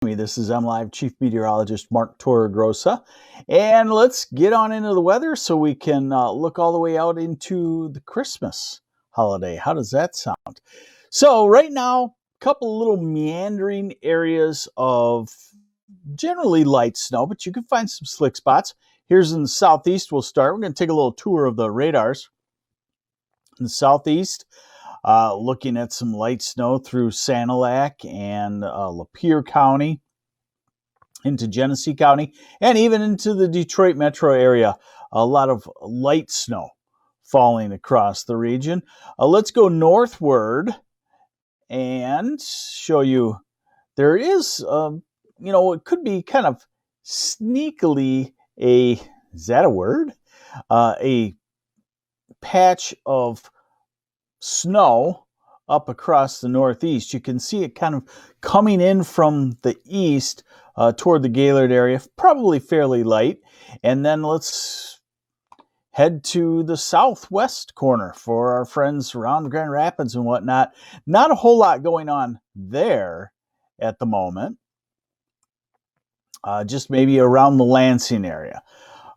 This is MLive Chief Meteorologist Mark Torregrossa, and let's get on into the weather so we can look all the way out into the Christmas holiday. How does that sound? So right now, a couple little meandering areas of generally light snow, but you can find some slick spots. Here's in the southeast. We'll start. We're going to take a little tour of the radars in the southeast. Looking at some light snow through Sanilac and Lapeer County, into Genesee County, and even into the Detroit metro area. A lot of light snow falling across the region. Let's go northward and show you there is, it could be kind of sneakily is that a word? A patch of snow up across the northeast. You can see it kind of coming in from the east toward the Gaylord area, probably fairly light. And then let's head to the southwest corner for our friends around Grand Rapids and whatnot. Not a whole lot going on there at the moment. Just maybe around the Lansing area.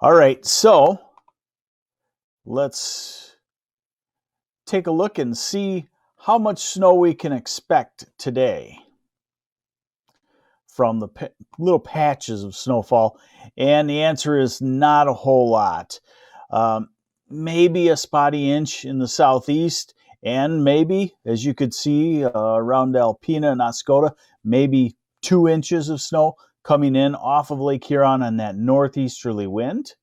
All right, so let's take a look and see how much snow we can expect today from the little patches of snowfall. And the answer is not a whole lot. Maybe a spotty inch in the southeast, and maybe, as you could see around Alpena and Oscoda, maybe 2 inches of snow coming in off of Lake Huron on that northeasterly wind.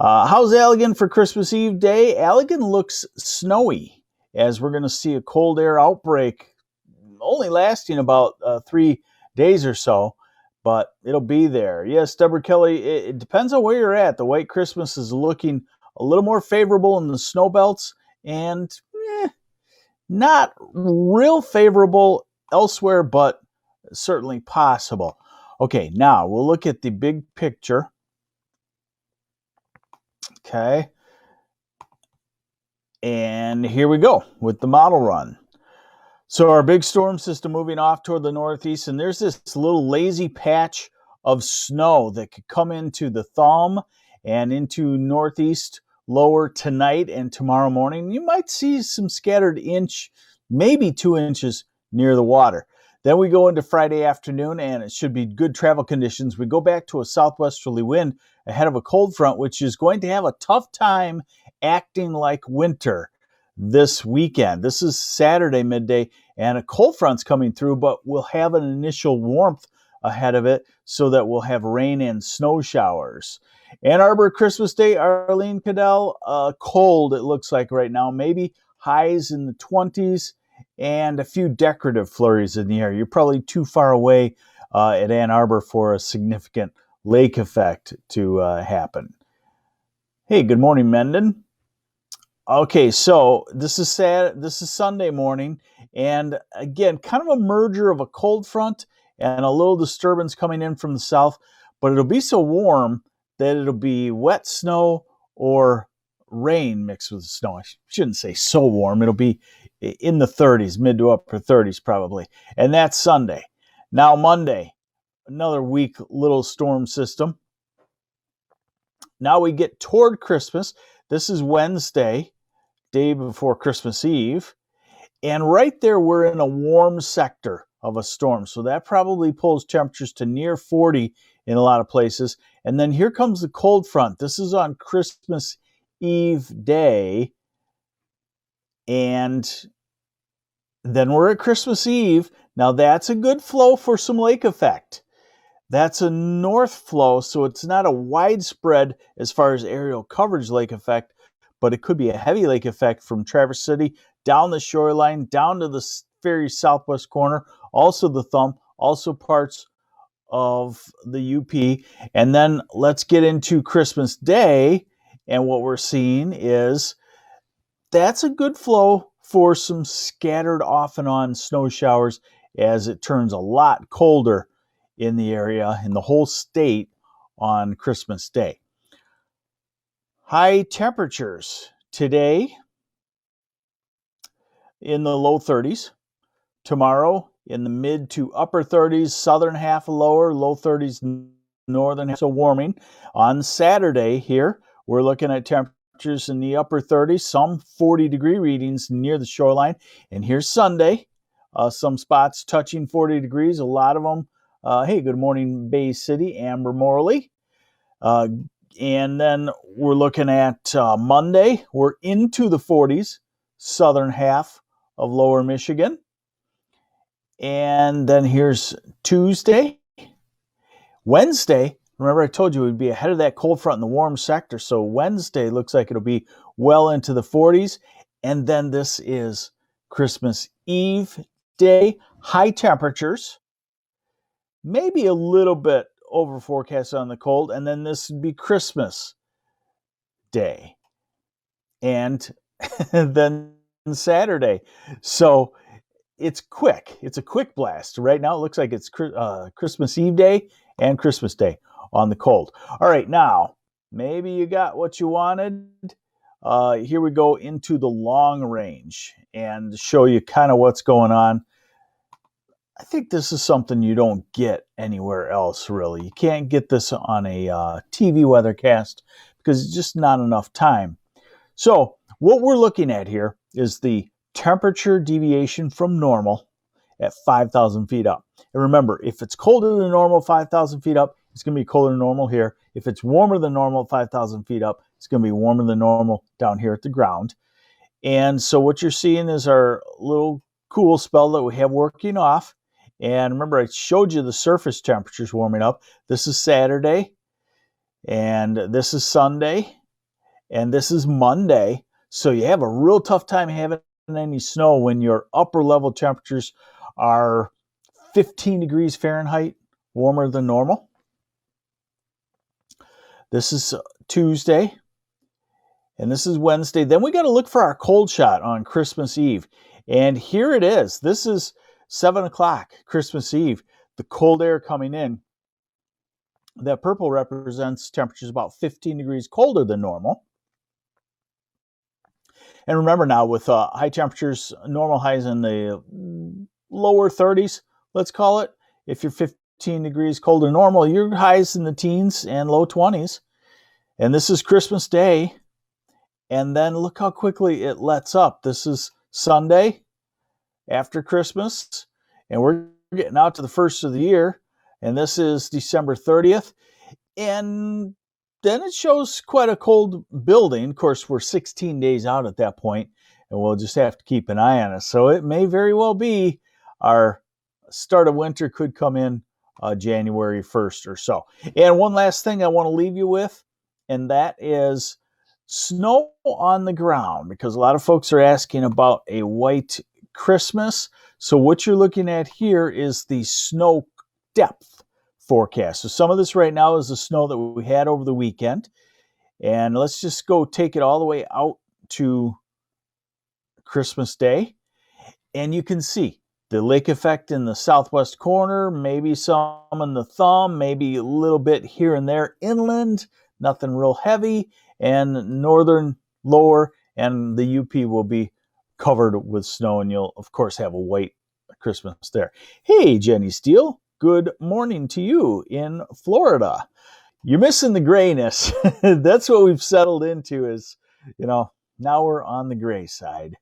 How's Allegan for Christmas Eve day? Allegan looks snowy, as we're going to see a cold air outbreak only lasting about 3 days or so, but it'll be there. Yes, Deborah Kelly, it depends on where you're at. The White Christmas is looking a little more favorable in the snow belts and not real favorable elsewhere, but certainly possible. Okay, now we'll look at the big picture. Okay. And here we go with the model run. So our big storm system moving off toward the northeast, and there's this little lazy patch of snow that could come into the thumb and into northeast lower tonight and tomorrow morning. You might see some scattered inch, maybe 2 inches near the water. Then we go into Friday afternoon, and it should be good travel conditions. We go back to a southwesterly wind ahead of a cold front, which is going to have a tough time acting like winter this weekend. This is Saturday midday, and a cold front's coming through, but we'll have an initial warmth ahead of it so that we'll have rain and snow showers. Ann Arbor Christmas Day, Arlene Cadell, cold it looks like right now, maybe highs in the 20s and a few decorative flurries in the air. You're probably too far away at Ann Arbor for a significant lake effect to happen. Hey, good morning, Mendon. Okay, so this is Sunday morning, and again, kind of a merger of a cold front and a little disturbance coming in from the south, but it'll be so warm that it'll be wet snow or rain mixed with snow. I shouldn't say so warm. It'll be in the 30s, mid to upper 30s probably, and that's Sunday. Now Monday, another weak little storm system. Now we get toward Christmas. This is Wednesday, day before Christmas Eve, and right there we're in a warm sector of a storm, so that probably pulls temperatures to near 40 in a lot of places. And then here comes the cold front. This is on Christmas Eve day, and then we're at Christmas Eve. Now that's a good flow for some lake effect. That's a north flow, so it's not a widespread as far as aerial coverage lake effect, but it could be a heavy lake effect from Traverse City down the shoreline, down to the very southwest corner, also the thumb, also parts of the UP. And then let's get into Christmas Day, and what we're seeing is that's a good flow for some scattered off and on snow showers as it turns a lot colder in the area, in the whole state on Christmas Day. High temperatures today in the low 30s, tomorrow in the mid to upper 30s, southern half lower, low 30s, northern half. So warming. On Saturday here, we're looking at temperatures in the upper 30s, some 40-degree readings near the shoreline. And here's Sunday, some spots touching 40 degrees, a lot of them. Hey, good morning, Bay City, Amber Morley. And then we're looking at Monday. We're into the 40s, southern half of lower Michigan. And then here's Tuesday. Wednesday, remember I told you we'd be ahead of that cold front in the warm sector. So Wednesday looks like it'll be well into the 40s. And then this is Christmas Eve day. High temperatures, maybe a little bit over forecast on the cold. And then this would be Christmas day. And then Saturday. So it's quick. It's a quick blast. Right now it looks like it's Christmas Eve day and Christmas Day on the cold. All right, now, maybe you got what you wanted. Here we go into the long range and show you kind of what's going on. I think this is something you don't get anywhere else, really. You can't get this on a TV weathercast because it's just not enough time. So what we're looking at here is the temperature deviation from normal at 5,000 feet up. And remember, if it's colder than normal 5,000 feet up, it's going to be colder than normal here. If it's warmer than normal 5,000 feet up, it's going to be warmer than normal down here at the ground. And so what you're seeing is our little cool spell that we have working off. And remember, I showed you the surface temperatures warming up. This is Saturday, and this is Sunday, and this is Monday. So you have a real tough time having any snow when your upper level temperatures are 15 degrees Fahrenheit warmer than normal. This is Tuesday, and this is Wednesday. Then we got to look for our cold shot on Christmas Eve. And here it is. This is 7 o'clock Christmas Eve. The cold air coming in. That purple represents temperatures about 15 degrees colder than normal. And remember now, with high temperatures, normal highs in the lower 30s, let's call it. If you're 15 degrees colder than normal, your highs in the teens and low 20s. And this is Christmas Day. And then look how quickly it lets up. This is Sunday after Christmas. And we're getting out to the first of the year. And this is December 30th. And then it shows quite a cold building. Of course, we're 16 days out at that point, and we'll just have to keep an eye on it. So it may very well be our start of winter could come in January 1st or so. And one last thing I want to leave you with, and that is snow on the ground, because a lot of folks are asking about a white Christmas. So what you're looking at here is the snow depth forecast. So some of this right now is the snow that we had over the weekend. And let's just go take it all the way out to Christmas Day. And you can see the lake effect in the southwest corner, maybe some in the thumb, maybe a little bit here and there inland, nothing real heavy, and northern lower, and the UP will be covered with snow, and you'll, of course, have a white Christmas there. Hey, Jenny Steele. Good morning to you in Florida. You're missing the grayness. That's what we've settled into is, now we're on the gray side.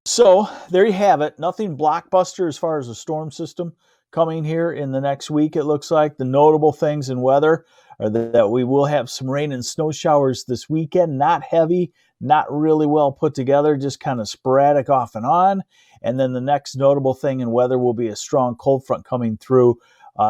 So there you have it. Nothing blockbuster as far as a storm system coming here in the next week, it looks like. The notable things in weather are that we will have some rain and snow showers this weekend. Not heavy, not really well put together, just kind of sporadic off and on. And then the next notable thing in weather will be a strong cold front coming through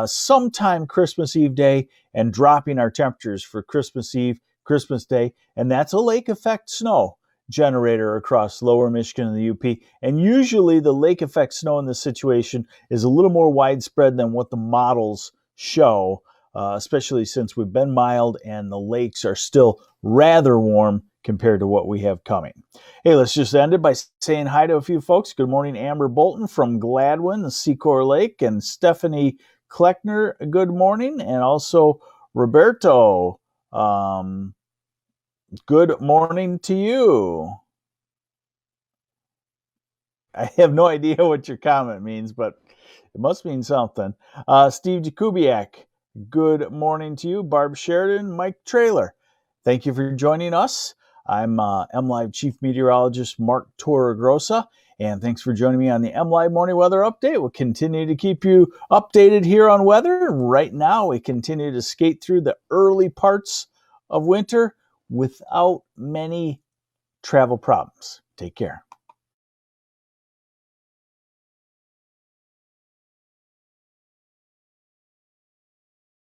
sometime Christmas Eve day and dropping our temperatures for Christmas Eve, Christmas Day. And that's a lake effect snow generator across lower Michigan and the UP. And usually the lake effect snow in this situation is a little more widespread than what the models show, especially since we've been mild and the lakes are still rather warm compared to what we have coming. Hey, let's just end it by saying hi to a few folks. Good morning, Amber Bolton from Gladwin, the Secor Lake, and Stephanie Kleckner, good morning, and also Roberto, good morning to you. I have no idea what your comment means, but it must mean something. Steve Jakubiak, good morning to you. Barb Sheridan, Mike Traylor, thank you for joining us. I'm MLive Chief Meteorologist Mark Torregrossa, and thanks for joining me on the MLive Morning Weather Update. We'll continue to keep you updated here on weather. Right now, we continue to skate through the early parts of winter without many travel problems. Take care.